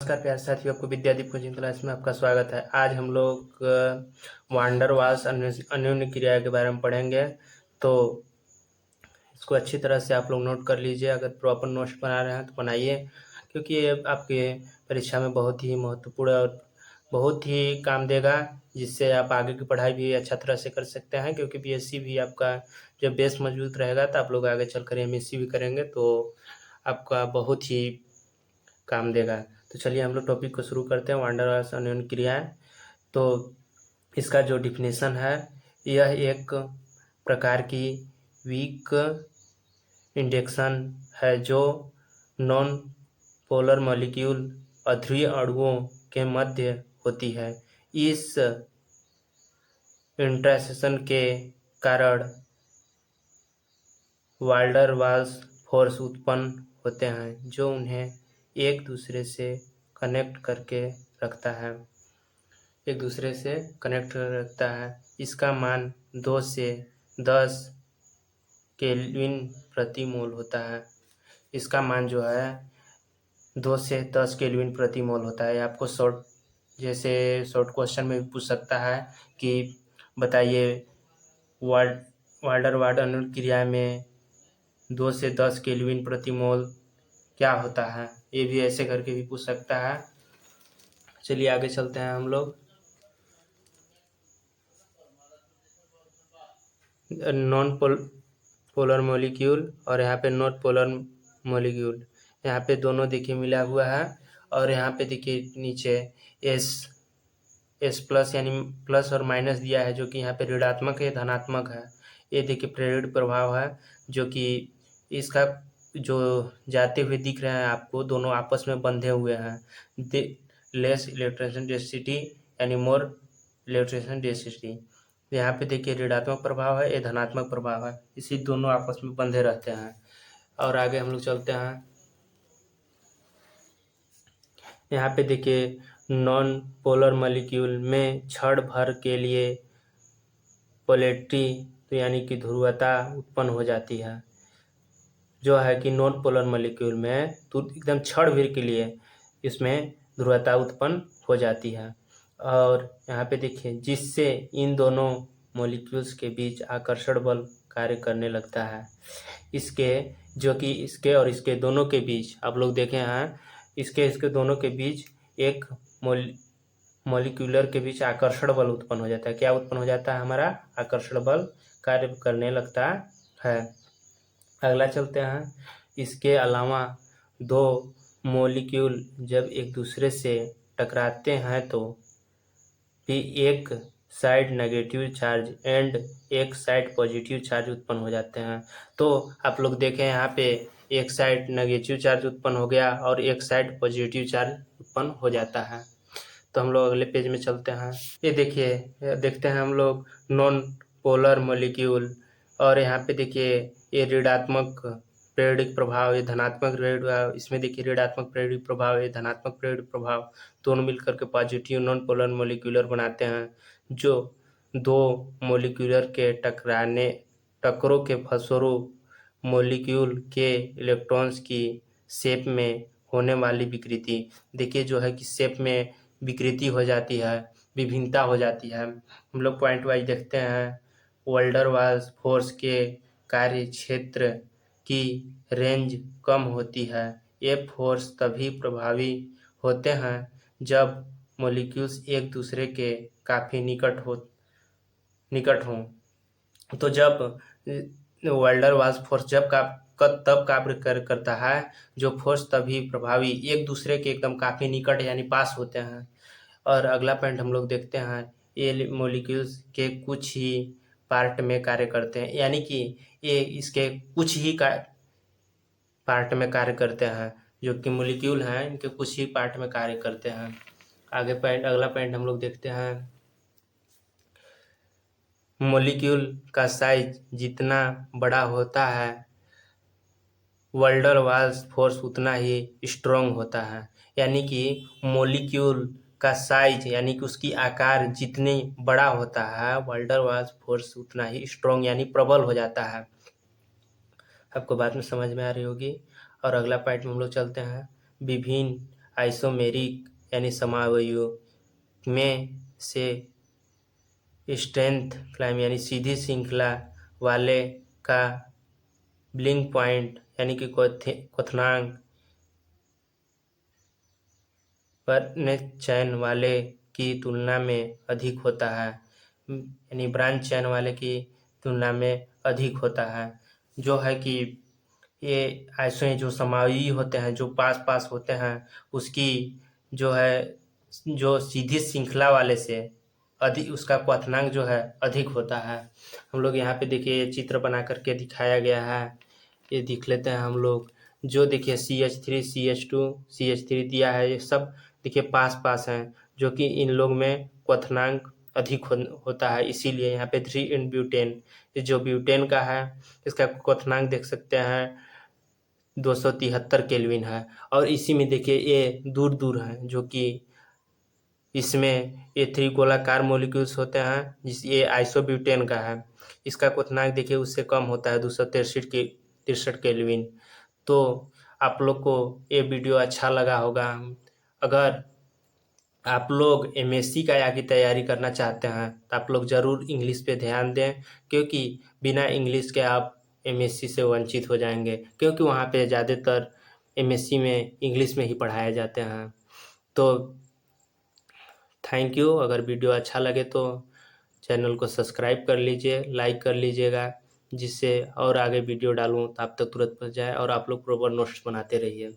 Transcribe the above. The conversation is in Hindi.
नमस्कार प्यारे साथियों, आपको विद्यादीप कोचिंग क्लास में आपका स्वागत है। आज हम लोग वांडर वाल्स अन्योन्य क्रिया के बारे में पढ़ेंगे। तो इसको अच्छी तरह से आप लोग नोट कर लीजिए। अगर प्रॉपर नोट्स बना रहे हैं तो बनाइए, क्योंकि ये आपके परीक्षा में बहुत ही महत्वपूर्ण और बहुत ही काम देगा, जिससे आप आगे की पढ़ाई भी अच्छा तरह से कर सकते हैं। क्योंकि बीएससी भी आपका जब बेस मजबूत रहेगा तो आप लोग आगे चलकर एमएससी भी करेंगे तो आपका बहुत ही काम देगा। तो चलिए हम लोग टॉपिक को शुरू करते हैं। वांडर वाल्स अन्योन्य क्रियाएं। तो इसका जो डिफिनेशन है, यह एक प्रकार की वीक इंडक्शन है जो नॉन पोलर मॉलिक्यूल अध्रुवीय अणुओं के मध्य होती है। इस इंटरसेक्शन के कारण वाल्डर वाल्स फोर्स उत्पन्न होते हैं जो उन्हें एक दूसरे से कनेक्ट करके रखता है इसका मान 2 से 10 केल्विन प्रति मोल होता है। इसका मान जो है 2 से 10 केल्विन प्रति मोल होता है। आपको शॉर्ट क्वेश्चन में भी पूछ सकता है कि बताइए वाल्डर वाल्ड अन्योन्य क्रिया में 2 से 10 केल्विन प्रति मोल क्या होता है। ये भी ऐसे करके भी पूछ सकता है। चलिए आगे चलते हैं हम लोग। नॉन पोलर मॉलिक्यूल और यहाँ पे नॉट पोलर मॉलिक्यूल, यहाँ पे दोनों देखिए मिला हुआ है। और यहाँ पे देखिए नीचे एस प्लस यानी प्लस और माइनस दिया है, जो कि यहाँ पे ऋणात्मक है, धनात्मक है। ये देखिए प्रेरित प्रभाव है, जो कि इसका जो जाते हुए दिख रहे हैं आपको, दोनों आपस में बंधे हुए हैं। लेस इलेक्ट्रिकल डेंसिटी यानी मोर इलेक्ट्रिकल डेंसिटी। यहाँ पे देखिए ऋणात्मक प्रभाव है, ये धनात्मक प्रभाव है, इसी दोनों आपस में बंधे रहते हैं। और आगे हम लोग चलते हैं। यहाँ पे देखिए नॉन पोलर मॉलिक्यूल में क्षण भर के लिए पोलैरिटी तो यानी कि ध्रुवता उत्पन्न हो जाती है। जो है कि नॉन पोलर मॉलिक्यूल में तो एकदम क्षण भर के लिए इसमें ध्रुवता उत्पन्न हो जाती है। और यहाँ पे देखिए जिससे इन दोनों मॉलिक्यूल्स के बीच आकर्षण बल कार्य करने लगता है। इसके जो कि इसके और इसके दोनों के बीच आप लोग देखे हैं, इसके दोनों के बीच एक मॉलिक्यूलर के बीच आकर्षण बल उत्पन्न हो जाता है। क्या उत्पन्न हो जाता है? हमारा आकर्षण बल कार्य करने लगता है। अगला चलते हैं। इसके अलावा दो मॉलिक्यूल जब एक दूसरे से टकराते हैं तो भी एक साइड नेगेटिव चार्ज एंड एक साइड पॉजिटिव चार्ज उत्पन्न हो जाते हैं। तो आप लोग देखें यहाँ पे एक साइड नेगेटिव चार्ज उत्पन्न हो गया और एक साइड पॉजिटिव चार्ज उत्पन्न हो जाता है। तो हम लोग अगले पेज में चलते हैं। ये देखिए देखते हैं हम लोग नॉन पोलर मॉलिक्यूल। और यहाँ पे देखिए ये ऋणात्मक प्रेरित प्रभाव, ये धनात्मक प्रेरित प्रभाव, इसमें देखिए ऋणात्मक प्रेरित प्रभाव, ये धनात्मक प्रेरित प्रभाव, दोनों मिलकर के पॉजिटिव नॉन पोलर मॉलिक्यूलर बनाते हैं। जो दो मॉलिक्यूलर के टकरों के फलस्वरूप मॉलिक्यूल के इलेक्ट्रॉन्स की शेप में होने वाली विकृति, देखिए जो है कि शेप में विकृति हो जाती है, विभिन्नता हो जाती है। हम लोग पॉइंट वाइज देखते हैं। वाल्डर वाल्स फोर्स के कार्य क्षेत्र की रेंज कम होती है। ये फोर्स तभी प्रभावी होते हैं जब मॉलिक्यूल्स एक दूसरे के काफ़ी निकट हों। तो जब वाल्डर वाल्स फोर्स तब कार्य करता है जो फोर्स तभी प्रभावी एक दूसरे के एकदम काफ़ी निकट यानी पास होते हैं। और अगला पॉइंट हम लोग देखते हैं। ये मॉलिक्यूल्स के कुछ ही पार्ट में कार्य करते हैं, यानी कि ये इसके कुछ ही पार्ट में कार्य करते हैं। जो कि मॉलिक्यूल हैं इनके कुछ ही पार्ट में कार्य करते हैं। अगला पॉइंट हम लोग देखते हैं। मॉलिक्यूल का साइज जितना बड़ा होता है वाल्डर वाल्स फोर्स उतना ही स्ट्रॉन्ग होता है। यानी कि मॉलिक्यूल का साइज यानी कि उसकी आकार जितनी बड़ा होता है वाल्डर वाल्स फोर्स उतना ही स्ट्रॉन्ग यानी प्रबल हो जाता है। आपको बात में समझ में आ रही होगी। और अगला पॉइंट में हम लोग चलते हैं। विभिन्न आइसोमेरिक यानी समावयव में से स्ट्रेंथ क्लाइम यानी सीधी श्रृंखला वाले का ब्लिंक पॉइंट यानी कि क्वथनांक पर चयन वाले की तुलना में अधिक होता है, यानी ब्रांच चयन वाले की तुलना में अधिक होता है। जो है कि ये ऐसे जो समावयवी होते हैं, जो पास पास होते हैं, उसकी जो है जो सीधी श्रृंखला वाले से अधिक उसका क्वथनांक जो है अधिक होता है। हम लोग यहाँ पे देखिए ये चित्र बना करके दिखाया गया है, ये देख लेते हैं हम लोग। जो देखिए CH3 CH2 CH3 दिया है, ये सब देखिए पास पास हैं, जो कि इन लोग में क्वथनांक अधिक होता है, इसीलिए यहाँ पे 3 ब्यूटेन, ये जो ब्यूटेन का है इसका क्वथनांक देख सकते हैं 273 केल्विन है। और इसी में देखिए ये दूर दूर हैं, जो कि इसमें ये 3 गोलाकार मॉलिक्यूल्स होते हैं, ये आइसोब्यूटेन का है, इसका क्वथनांक देखिए उससे कम होता है 263 केल्विन। तो आप लोग को ये वीडियो अच्छा लगा होगा। अगर आप लोग MSc का या की तैयारी करना चाहते हैं तो आप लोग ज़रूर इंग्लिश पे ध्यान दें, क्योंकि बिना इंग्लिश के आप MSc से वंचित हो जाएंगे, क्योंकि वहाँ पे ज़्यादातर MSc में इंग्लिश में ही पढ़ाए जाते हैं। तो थैंक यू। अगर वीडियो अच्छा लगे तो चैनल को सब्सक्राइब कर लीजिए, लाइक कर लीजिएगा, जिससे और आगे वीडियो डालूँ तो आप तक तुरंत पहुँच जाए, और आप लोग प्रॉपर नोट्स बनाते रहिए।